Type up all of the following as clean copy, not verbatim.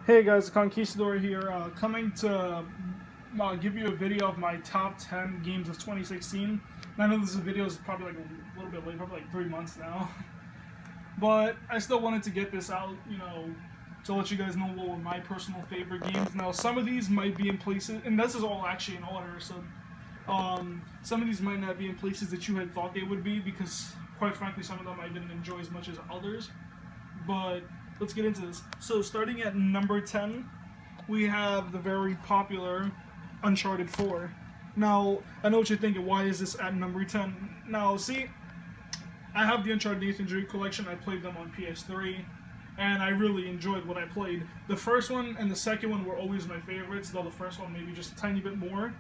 Hey guys, Conquistador here, coming to give you a video of my top 10 games of 2016. And I know this video is probably like a little bit late, probably like 3 months now. But I still wanted to get this out, to let you guys know what were my personal favorite games. Now, some of these might be in places, and this is all actually in order, so some of these might not be in places that you had thought they would be, because quite frankly, some of them I didn't enjoy as much as others. But let's get into this. So starting at number 10, we have the very popular Uncharted 4. Now, I know what you're thinking, why is this at number 10? Now, see, I have the Uncharted Nathan Drake collection. I played them on PS3, and I really enjoyed what I played. The first one and the second one were always my favorites, though the first one maybe just a tiny bit more.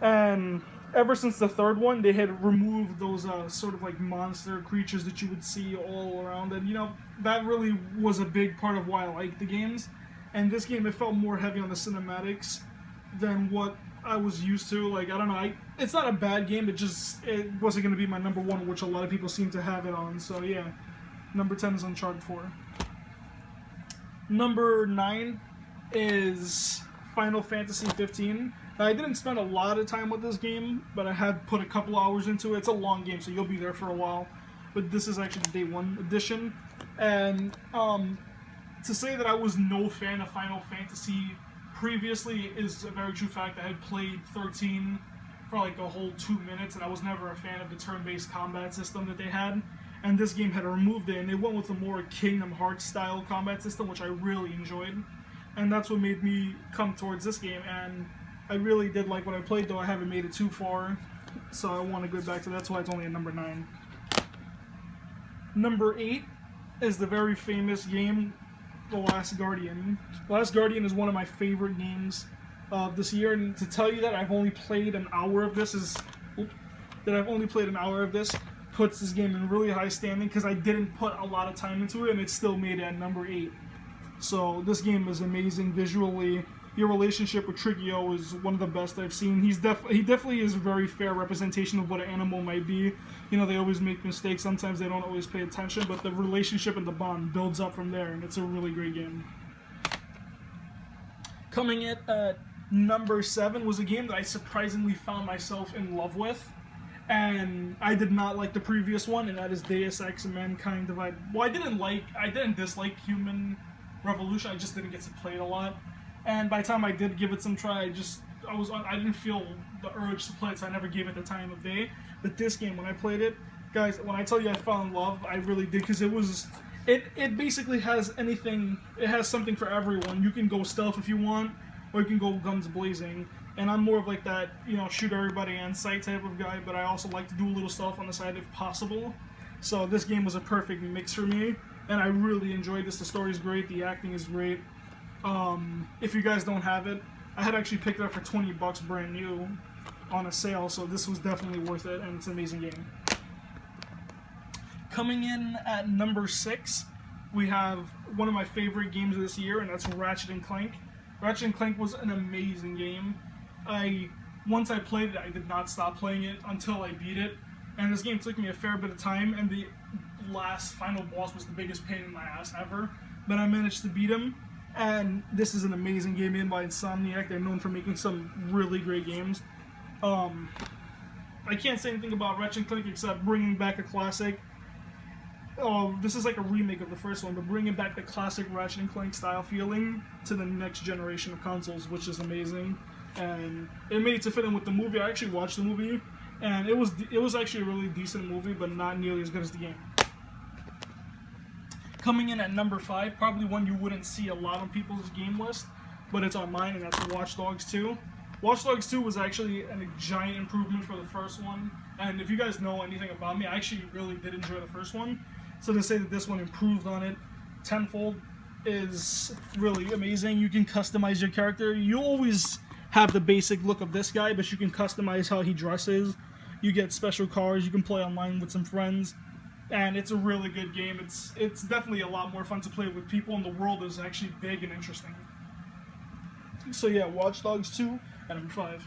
And ever since the third one, they had removed those sort of like monster creatures that you would see all around, and that really was a big part of why I liked the games. And this game, it felt more heavy on the cinematics than what I was used to. Like, I don't know, it's not a bad game, it wasn't going to be my number one, which a lot of people seem to have it on. So yeah, number 10 is Uncharted 4. Number 9 is Final Fantasy 15. I didn't spend a lot of time with this game, but I had put a couple hours into it. It's a long game, so you'll be there for a while. But this is actually the Day 1 edition. And to say that I was no fan of Final Fantasy previously is a very true fact. I had played 13 for like a whole 2 minutes, and I was never a fan of the turn-based combat system that they had. And this game had removed it, and they went with a more Kingdom Hearts style combat system, which I really enjoyed. And that's what made me come towards this game. And I really did like what I played, though I haven't made it too far, so I want to go back to that. That's why it's only at number 9. Number 8 is the very famous game, The Last Guardian. The Last Guardian is one of my favorite games of this year, and to tell you that I've only played an hour of this puts this game in really high standing, because I didn't put a lot of time into it, and it still made it at number 8. So this game is amazing visually. Your relationship with Trigio is one of the best I've seen. He definitely is a very fair representation of what an animal might be. They always make mistakes. Sometimes they don't always pay attention, but the relationship and the bond builds up from there, and it's a really great game. Coming in at number 7 was a game that I surprisingly found myself in love with, and I did not like the previous one, and that is Deus Ex Mankind Divided. Well, I didn't dislike Human Revolution. I just didn't get to play it a lot. And by the time I did give it some try, I didn't feel the urge to play it, so I never gave it the time of day. But this game, when I played it, guys, when I tell you I fell in love, I really did, because it basically has anything. It has something for everyone. You can go stealth if you want, or you can go guns blazing. And I'm more of like that, shoot everybody on sight type of guy, but I also like to do a little stuff on the side if possible. So this game was a perfect mix for me, and I really enjoyed this. The story's great, the acting is great. If you guys don't have it, I had actually picked it up for $20 brand new on a sale, so this was definitely worth it, and it's an amazing game. Coming in at number 6, we have one of my favorite games of this year, and that's Ratchet & Clank. Ratchet & Clank was an amazing game. Once I played it, I did not stop playing it until I beat it, and this game took me a fair bit of time, and the last final boss was the biggest pain in my ass ever, but I managed to beat him. And this is an amazing game made by Insomniac. They're known for making some really great games. I can't say anything about Ratchet & Clank except bringing back a classic. This is like a remake of the first one, but bringing back the classic Ratchet & Clank style feeling to the next generation of consoles, which is amazing. And it made it to fit in with the movie. I actually watched the movie, and it was actually a really decent movie, but not nearly as good as the game. Coming in at number 5, probably one you wouldn't see a lot on people's game list, but it's on mine, and that's Watch Dogs 2. Watch Dogs 2 was actually a giant improvement for the first one, and if you guys know anything about me, I actually really did enjoy the first one, so to say that this one improved on it tenfold is really amazing. You can customize your character. You always have the basic look of this guy, but you can customize how he dresses. You get special cars, you can play online with some friends. And it's a really good game. It's definitely a lot more fun to play with people, and the world is actually big and interesting. So yeah, Watch Dogs 2 at number 5.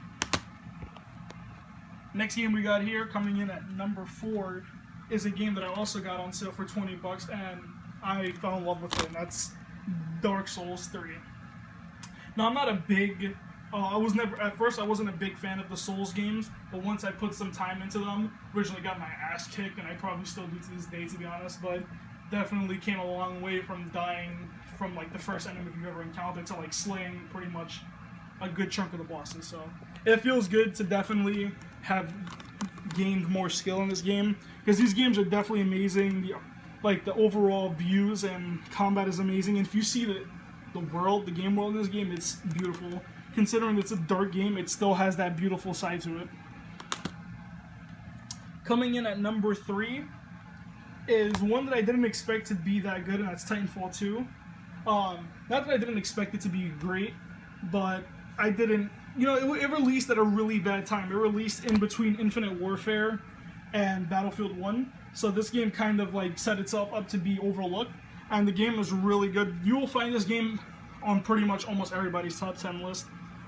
Next game we got here, coming in at number 4, is a game that I also got on sale for $20, and I fell in love with it. And that's Dark Souls 3. Now, I'm not a big... at first I wasn't a big fan of the Souls games, but once I put some time into them, originally got my ass kicked, and I probably still do to this day, to be honest, but definitely came a long way from dying from, like, the first enemy you ever encountered to, like, slaying pretty much a good chunk of the bosses, so it feels good to definitely have gained more skill in this game, because these games are definitely amazing. The overall views and combat is amazing, and if you see the world, the game world in this game, it's beautiful. Considering it's a dark game, it still has that beautiful side to it. Coming in at number 3 is one that I didn't expect to be that good, and that's Titanfall 2. Not that I didn't expect it to be great, but I didn't... You know, it released at a really bad time. It released in between Infinite Warfare and Battlefield 1, so this game kind of like set itself up to be overlooked, and the game was really good. You will find this game on pretty much almost everybody's top 10 list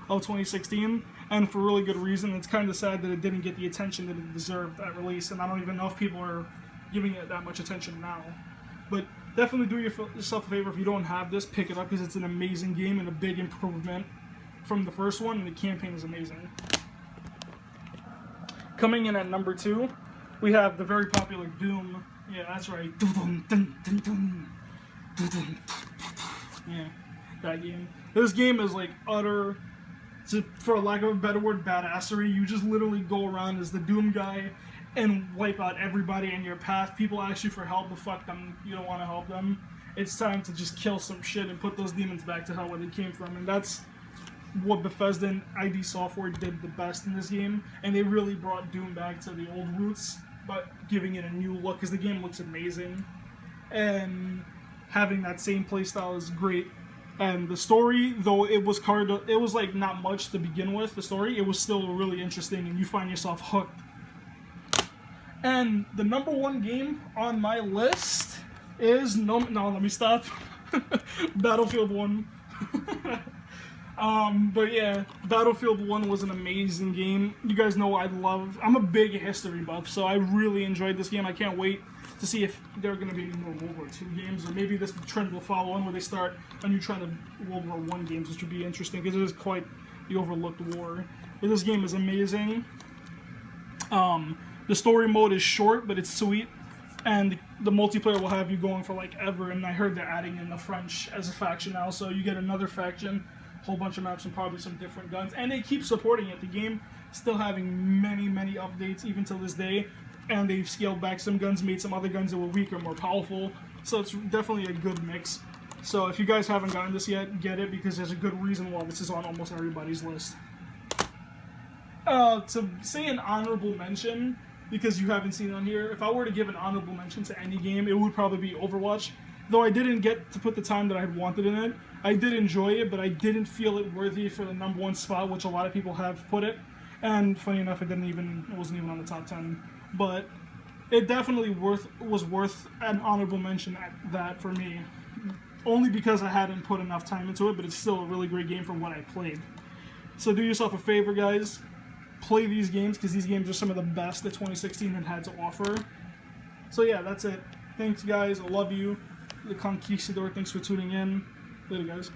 of 2016, and for really good reason. It's kind of sad that it didn't get the attention that it deserved at release, and I don't even know if people are giving it that much attention now. But definitely do yourself a favor, if you don't have this, pick it up, because it's an amazing game and a big improvement from the first one, and the campaign is amazing. Coming in at number 2, we have the very popular Doom. Yeah, that's right. Yeah, that game. This game is like utter, for lack of a better word, badassery. You just literally go around as the Doom guy and wipe out everybody in your path. People ask you for help, but fuck them. You don't want to help them. It's time to just kill some shit and put those demons back to hell where they came from. And that's what Bethesda and ID Software did the best in this game. And they really brought Doom back to the old roots, but giving it a new look, because the game looks amazing. And having that same playstyle is great. And the story, though it was like not much to begin with, the story, it was still really interesting, and you find yourself hooked. And the number 1 game on my list is let me stop. Battlefield 1. But yeah, Battlefield 1 was an amazing game. You guys know I'm a big history buff, so I really enjoyed this game. I can't wait to see if there are going to be any more World War II games, or maybe this trend will follow on where they start a new trend of World War I games, which would be interesting, because it is quite the overlooked war. But this game is amazing. The story mode is short, but it's sweet, and the multiplayer will have you going for like ever, and I heard they're adding in the French as a faction now, so you get another faction, a whole bunch of maps, and probably some different guns, and they keep supporting it. The game still having many updates even till this day, and they've scaled back some guns, made some other guns that were weaker, more powerful, so it's definitely a good mix. So if you guys haven't gotten this yet, get it, because there's a good reason why this is on almost everybody's list. To say an honorable mention, because you haven't seen it on here, if I were to give an honorable mention to any game, it would probably be Overwatch. Though I didn't get to put the time that I wanted in it. I did enjoy it, but I didn't feel it worthy for the number 1 spot, which a lot of people have put it. And funny enough, it wasn't even on the top 10. But it definitely was worth an honorable mention at that for me. Only because I hadn't put enough time into it, but it's still a really great game for what I played. So do yourself a favor, guys. Play these games, because these games are some of the best that 2016 had to offer. So yeah, that's it. Thanks, guys. I love you. The Conquistador, thanks for tuning in. Later, guys.